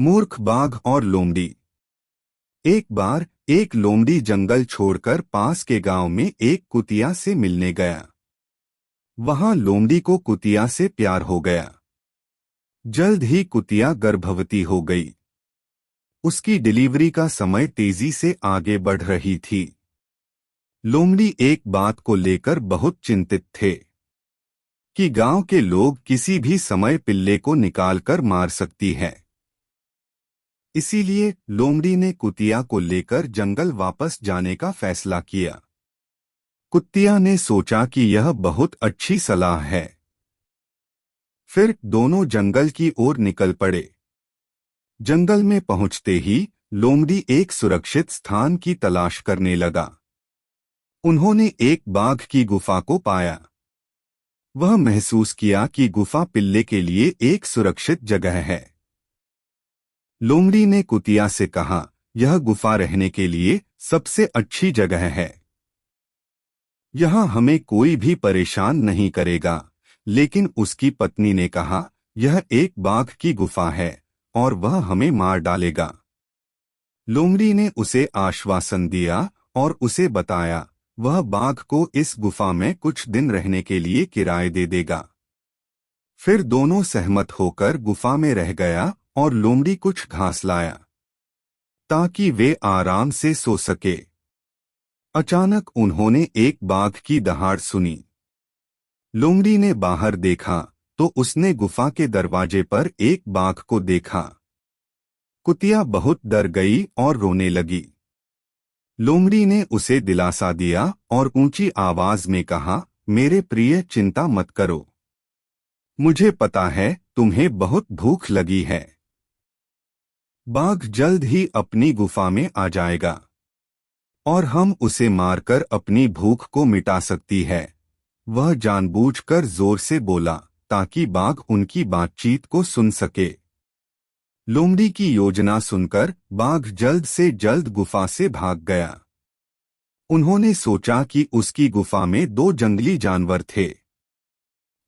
मूर्ख बाघ और लोमड़ी। एक बार एक लोमड़ी जंगल छोड़कर पास के गांव में एक कुतिया से मिलने गया। वहां लोमड़ी को कुतिया से प्यार हो गया। जल्द ही कुतिया गर्भवती हो गई। उसकी डिलीवरी का समय तेजी से आगे बढ़ रही थी। लोमड़ी एक बात को लेकर बहुत चिंतित थे कि गांव के लोग किसी भी समय पिल्ले को निकालकर मार सकती है। इसीलिए लोमड़ी ने कुतिया को लेकर जंगल वापस जाने का फैसला किया। कुतिया ने सोचा कि यह बहुत अच्छी सलाह है। फिर दोनों जंगल की ओर निकल पड़े। जंगल में पहुंचते ही लोमड़ी एक सुरक्षित स्थान की तलाश करने लगा। उन्होंने एक बाघ की गुफा को पाया। वह महसूस किया कि गुफा पिल्ले के लिए एक सुरक्षित जगह है। लोमड़ी ने कुतिया से कहा, यह गुफा रहने के लिए सबसे अच्छी जगह है। यहाँ हमें कोई भी परेशान नहीं करेगा। लेकिन उसकी पत्नी ने कहा, यह एक बाघ की गुफा है और वह हमें मार डालेगा। लोमड़ी ने उसे आश्वासन दिया और उसे बताया वह बाघ को इस गुफा में कुछ दिन रहने के लिए किराए दे देगा। फिर दोनों सहमत होकर गुफा में रह गया और लोमड़ी कुछ घास लाया ताकि वे आराम से सो सके। अचानक उन्होंने एक बाघ की दहाड़ सुनी। लोमड़ी ने बाहर देखा तो उसने गुफा के दरवाजे पर एक बाघ को देखा। कुतिया बहुत डर गई और रोने लगी। लोमड़ी ने उसे दिलासा दिया और ऊंची आवाज में कहा, मेरे प्रिय, चिंता मत करो। मुझे पता है तुम्हें बहुत भूख लगी है। बाघ जल्द ही अपनी गुफा में आ जाएगा और हम उसे मारकर अपनी भूख को मिटा सकती है। वह जानबूझकर जोर से बोला ताकि बाघ उनकी बातचीत को सुन सके। लोमड़ी की योजना सुनकर बाघ जल्द से जल्द गुफा से भाग गया। उन्होंने सोचा कि उसकी गुफा में दो जंगली जानवर थे,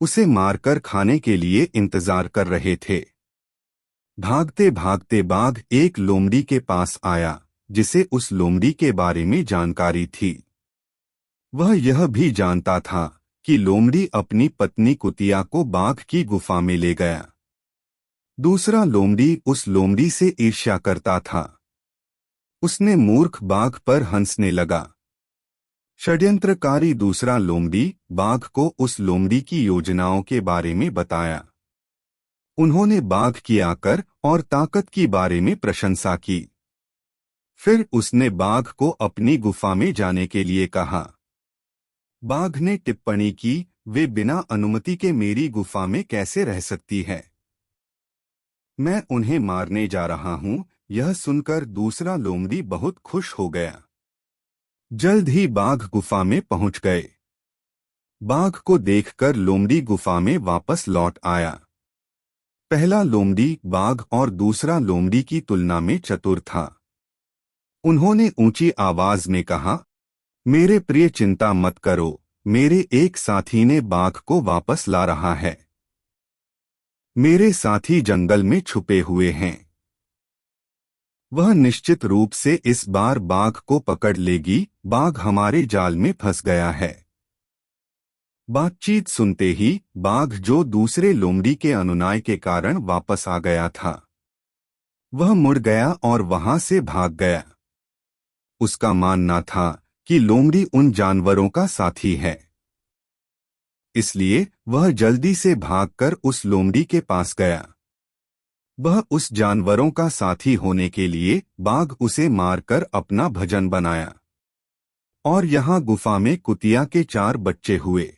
उसे मारकर खाने के लिए इंतजार कर रहे थे। भागते भागते बाघ एक लोमड़ी के पास आया जिसे उस लोमड़ी के बारे में जानकारी थी। वह यह भी जानता था कि लोमड़ी अपनी पत्नी कुतिया को बाघ की गुफा में ले गया। दूसरा लोमड़ी उस लोमड़ी से ईर्ष्या करता था। उसने मूर्ख बाघ पर हंसने लगा। षड्यंत्रकारी दूसरा लोमड़ी बाघ को उस लोमड़ी की योजनाओं के बारे में बताया। उन्होंने बाघ की आकर और ताकत के बारे में प्रशंसा की। फिर उसने बाघ को अपनी गुफा में जाने के लिए कहा। बाघ ने टिप्पणी की, वे बिना अनुमति के मेरी गुफा में कैसे रह सकती है? मैं उन्हें मारने जा रहा हूं। यह सुनकर दूसरा लोमड़ी बहुत खुश हो गया। जल्द ही बाघ गुफा में पहुंच गए। बाघ को देखकर लोमड़ी गुफा में वापस लौट आया। पहला लोमड़ी बाघ और दूसरा लोमड़ी की तुलना में चतुर था। उन्होंने ऊंची आवाज में कहा, मेरे प्रिय, चिंता मत करो, मेरे एक साथी ने बाघ को वापस ला रहा है। मेरे साथी जंगल में छुपे हुए हैं। वह निश्चित रूप से इस बार बाघ को पकड़ लेगी। बाघ हमारे जाल में फंस गया है। बातचीत सुनते ही बाघ, जो दूसरे लोमड़ी के अनुनय के कारण वापस आ गया था, वह मुड़ गया और वहां से भाग गया। उसका मानना था कि लोमड़ी उन जानवरों का साथी है, इसलिए वह जल्दी से भागकर उस लोमड़ी के पास गया। वह उस जानवरों का साथी होने के लिए बाघ उसे मारकर अपना भजन बनाया। और यहाँ गुफा में कुतिया के 4 बच्चे हुए।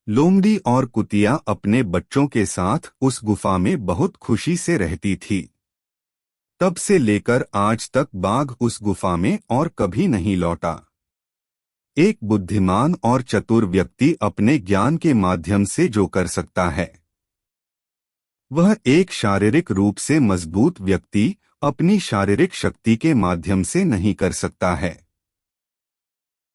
लोमड़ी और कुतिया अपने बच्चों के साथ उस गुफा में बहुत खुशी से रहती थी। तब से लेकर आज तक बाघ उस गुफा में और कभी नहीं लौटा। एक बुद्धिमान और चतुर व्यक्ति अपने ज्ञान के माध्यम से जो कर सकता है, वह एक शारीरिक रूप से मजबूत व्यक्ति अपनी शारीरिक शक्ति के माध्यम से नहीं कर सकता है।